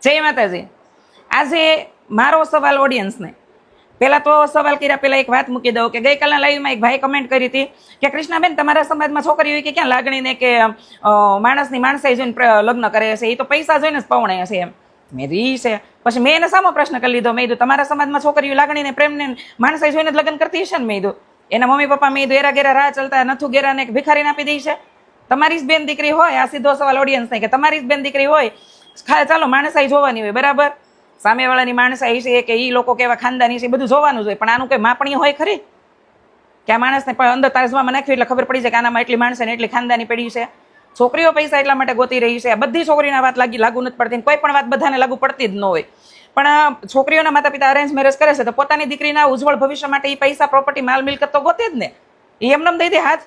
જય માતાજી. આજે મારો સવાલ ઓડિયન્સને, પહેલા તો સવાલ કર્યા પહેલા એક વાત મૂકી દઉં કે ગઈકાલના લાઈવમાં એક ભાઈ કમેન્ટ કરી હતી કે કૃષ્ણાબેન, તમારા સમાજમાં છોકરીઓ કે ક્યાં લાગણીને કે માણસની માણસાઈ જોઈને લગ્ન કરે છે, એ તો પૈસા જોઈને જ પૌણે છે એમ. મેં ઈ છે. પછી મેં એને સામો પ્રશ્ન કરી લીધો. મેં કીધું તમારા સમાજમાં છોકરીઓ લાગણીને પ્રેમને માણસાઈ જોઈને જ લગ્ન કરતી હશે ને? મેં કીધું એના મમ્મી પપ્પા મેં કીધું એરા ગેરા રાહ ચાલતા નથુ ગેરાને એક ભિખારીને આપી દઈ છે? તમારી જ બેન દીકરી હોય, આ સીધો સવાલ ઓડિયન્સ નહીં કે તમારી જ બેન દીકરી હોય, ચાલો માણસાઈ જોવાની હોય, બરાબર. સામેવાળાની માણસાઈ છે કે એ લોકો કેવા ખાનદાની છે બધું જોવાનું જ હોય, પણ આનું કોઈ માપણી હોય ખરી કે આ માણસને અંદર તાજવામાં નાખ્યું એટલે ખબર પડી જાય કે આનામાં એટલી માણસ ને એટલી ખાનદાની પડી છે? છોકરીઓ પૈસા એટલા માટે ગોતી રહી છે. આ બધી છોકરીના વાત લાગુ નથી પડતી, કોઈ પણ વાત બધાને લાગુ પડતી જ ન હોય. પણ છોકરીઓના માતા પિતા અરેન્જ મેરેજ કરે છે તો પોતાની દીકરીના ઉજ્જવળ ભવિષ્ય માટે એ પૈસા પ્રોપર્ટી માલ મિલકત તો ગોતે જ ને. એ એમને દઈ દે હાથ.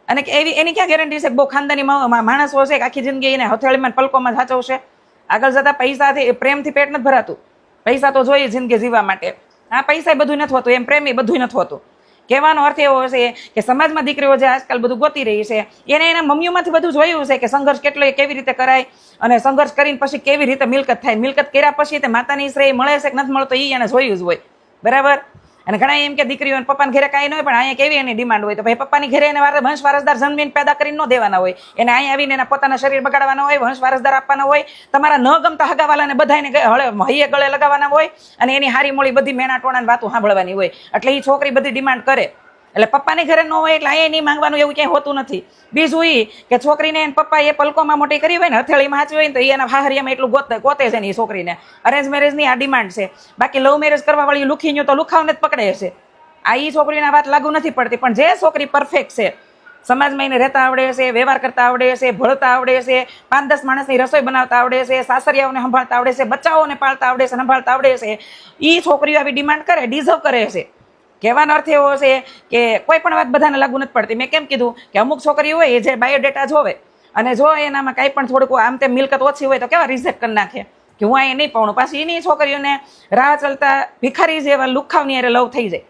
અને એવી એની ક્યાં ગેરંટી છે કે બહુ ખાનદાની માણસો હશે કે આખી જિંદગી એને હથેળીમાં પલકોમાં સાચવશે? આગળ જતા પૈસાથી પ્રેમથી પેટ નથી ભરાતું. પૈસા તો જોઈએ જિંદગી જીવવા માટે. આ પૈસા બધું નથી હોતું, એમ પ્રેમ એ બધું નથી હોતું. કહેવાનો અર્થ એવો છે કે સમાજમાં દીકરીઓ જે આજકાલ બધું ગોતી રહી છે એને એના મમ્મીઓમાંથી બધું જોયું છે કે સંઘર્ષ કેટલો કેવી રીતે કરાય અને સંઘર્ષ કરીને પછી કેવી રીતે મિલકત થાય. મિલકત કર્યા પછી તે માતાની શ્રેય મળે છે કે નથી મળતો એ એને જોયું જ હોય, બરાબર. અને ઘણા એમ કે દીકરીઓ પપ્પાને ઘરે કાંઈ ન હોય, પણ અહીંયા કેવી એની ડિમાન્ડ હોય તો ભાઈ પપ્પાની ઘરે એને વંશ વારસદાર જન્મીને પેદા કરીને ન દેવાના હોય, એને અહીંયા આવીને એના પોતાના શરીર બગાડવાના હોય, વંશ વારસદાર આપવાના હોય, તમારા ન ગમતા હગાવાલાને બધાને હૈયે ગળે લગાવવાના હોય અને એની હારી મોળી બધી મેણા ટોણાની વાતો સાંભળવાની હોય. એટલે એ છોકરી બધી ડિમાન્ડ કરે. એટલે પપ્પાની ઘરે ન હોય એટલે અહીંયા નહીં માંગવાનું એવું ક્યાંય હોતું નથી. બીજું એ કે છોકરીને એને પપ્પા એ પલકોમાં મોટી કરી હોય ને હથેળીમાં હાચવી હોય ને તો એના હાહરિયામાં એટલું ગોતે છે ને એ છોકરીને. અરેન્જ મેરેજની આ ડિમાન્ડ છે. બાકી લવ મેરેજ કરવા વાળી લુખીઓ તો લુખાવને જ પકડે છે. આ એ છોકરીના વાત લાગુ નથી પડતી. પણ જે છોકરી પરફેક્ટ છે, સમાજમાં એને રહેતા આવડે છે, વ્યવહાર કરતા આવડે છે, ભળતા આવડે છે, 5-10 માણસની રસોઈ બનાવતા આવડે છે, સાસરિયાઓને સંભાળતા આવડે છે, બચ્ચાઓને પાળતા આવડે છે, સંભાળતા આવડે છે, એ છોકરીઓ આવી ડિમાન્ડ કરે, ડિઝર્વ કરે છે. કહેવાનો અર્થ એવો છે કે કોઈ પણ વાત બધાને લાગુ નથી પડતી. મેં કેમ કીધું કે અમુક છોકરી હોય એ જે બાયોડેટા જોવે અને જો એનામાં કાંઈ પણ થોડુંક આમ તેમ મિલકત ઓછી હોય તો કેવા રિજેક્ટ કરી નાખે કે હું અહીંયા નહીં પાઉણું. પાછી એની છોકરીઓને રાહ ચાલતા ભિખારી જેવા લુખાવની અરે લવ થઈ જાય.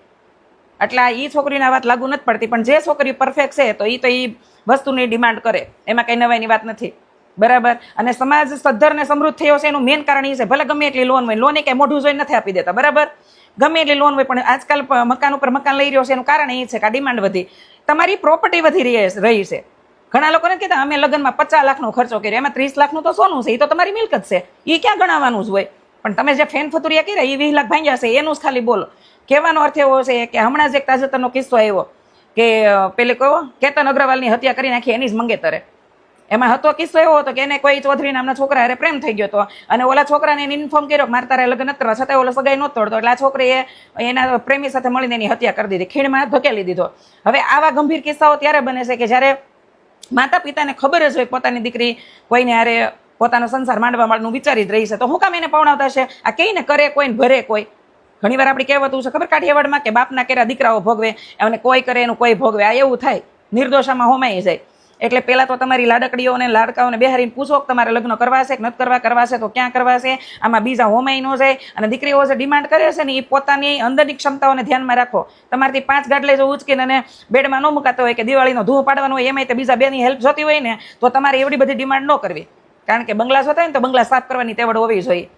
એટલે એ છોકરીના વાત લાગુ નથી પડતી. પણ જે છોકરી પરફેક્ટ છે તો એ વસ્તુની ડિમાન્ડ કરે, એમાં કંઈ નવાઈની વાત નથી, બરાબર. અને સમાજ સદ્ધર ને સમૃદ્ધ થયો છે એનું મેઇન કારણ એ છે, ભલે ગમે એટલી લોન હોય, લોન એ કંઈ મોઢું જોઈને નથી આપી દેતા, બરાબર. ગમે એટલી લોન હોય પણ આજકાલ મકાન ઉપર મકાન લઈ રહ્યો છે એનું કારણ એ છે કે આ ડિમાન્ડ વધી, તમારી પ્રોપર્ટી વધી રહી છે. ઘણા લોકોને કહેતા અમે લગ્નમાં 50 લાખનો ખર્ચો કર્યો, એમાં 30 લાખનું તો સોનું છે, એ તો તમારી મિલકત છે, એ ક્યાં ગણાવવાનું જ હોય. પણ તમે જે ફેન ફતુરિયા કર્યા એ 20 લાખ ભાંગ્યા છે એનું જ ખાલી બોલો. કહેવાનો અર્થ એવો છે કે હમણાં જ એક તાજેતરનો કિસ્સો આવ્યો કે પેલે કહો કેતન અગ્રવાલની હત્યા કરી નાખી એની જ મંગેતરે. એમાં હતો કિસ્સો એવો હતો કે એને કોઈ ચૌધરી નામના છોકરા હારે પ્રેમ થઈ ગયો હતો અને ઓલા છોકરાને એને ઇન્ફોર્મ કર્યો કે મારે તારે લગ્ન નથી કરવા, છતાં ઓલો સગાઈ નહોતો તોડતો. એટલે આ છોકરીએ એના પ્રેમી સાથે મળીને એની હત્યા કરી દીધી, ખીણમાં ધકેલી દીધો. હવે આવા ગંભીર કિસ્સાઓ ત્યારે બને છે કે જ્યારે માતા પિતાને ખબર જ હોય પોતાની દીકરી કોઈને હારે પોતાનો સંસાર માંડવા માટેનું વિચારી જ રહી છે, તો હું કામ એને પવણાવતા છે? આ કઈને કરે કોઈને ભરે કોઈ. ઘણી વાર આપણી કહેવતું છે ખબર કાઠિયાવાડમાં કે બાપના કર્યા દીકરાઓ ભોગવે અને કોઈ કરે એનું કોઈ ભોગવે. આ એવું થાય, નિર્દોષામાં હોમાઈ જાય. એટલે પહેલા તો તમારી લાડકડીઓને લાડકાઓને બેહારીને પૂછો કે તમારે લગ્ન કરવા છે કે નથી કરવા છે તો ક્યાં કરવા છે. આમાં બીજા હોમાઈ ન જાય. અને દીકરીઓ જે ડિમાન્ડ કરે છે ને એ પોતાની અંદરની ક્ષમતાઓને ધ્યાનમાં રાખો. તમારથી 5 ગાડલે જો ઉચકીને અને બેડમાં ન મુકાતો હોય કે દિવાળીનો ધૂળ પાડવાનો હોય એમાંય તે બીજા બેની હેલ્પ જોતી હોય ને તો તમારે એવડી બધી ડિમાન્ડ ન કરવી. કારણ કે બંગલા જોતા હોય ને તો બંગલા સાફ કરવાની તેવડ હોવી જોઈએ,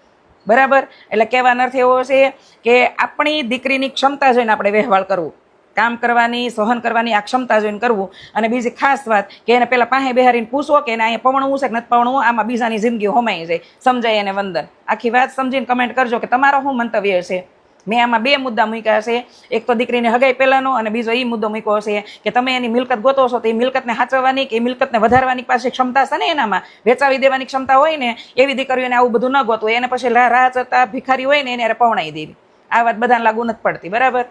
બરાબર. એટલે કહેવાનો અર્થ એવો છે કે આપણી દીકરીની ક્ષમતા જોઈને આપણે વહેવાળ કરવું, કામ કરવાની, સહન કરવાની આ ક્ષમતા જોઈને કરવું. અને બીજી ખાસ વાત કે એને પેલા પાસે બેહારીને પૂછો કે એને અહીંયા પવણવું છે કે નથી પવણવું. આમાં બીજાની જિંદગી હોમાઈ જાય, સમજાય એને વંદન. આખી વાત સમજીને કમેન્ટ કરજો કે તમારો શું મંતવ્ય છે. મેં આમાં 2 મુદ્દા મૂક્યા છે, એક તો દીકરીને હગાઈ પહેલાનો અને બીજો એ મુદ્દો મૂક્યો છે કે તમે એની મિલકત ગોતો છો તો એ મિલકતને સાચવવાની કે એ મિલકતને વધારવાની પાસે ક્ષમતા છે ને, એનામાં વેચાવી દેવાની ક્ષમતા હોય ને એવી દીકરીઓને આવું બધું ન ગોતવું. એને પછી રાહ ચડતા ભિખારી હોય ને એને પવણાઈ દેવી. આ વાત બધાને લાગુ નથી પડતી, બરાબર.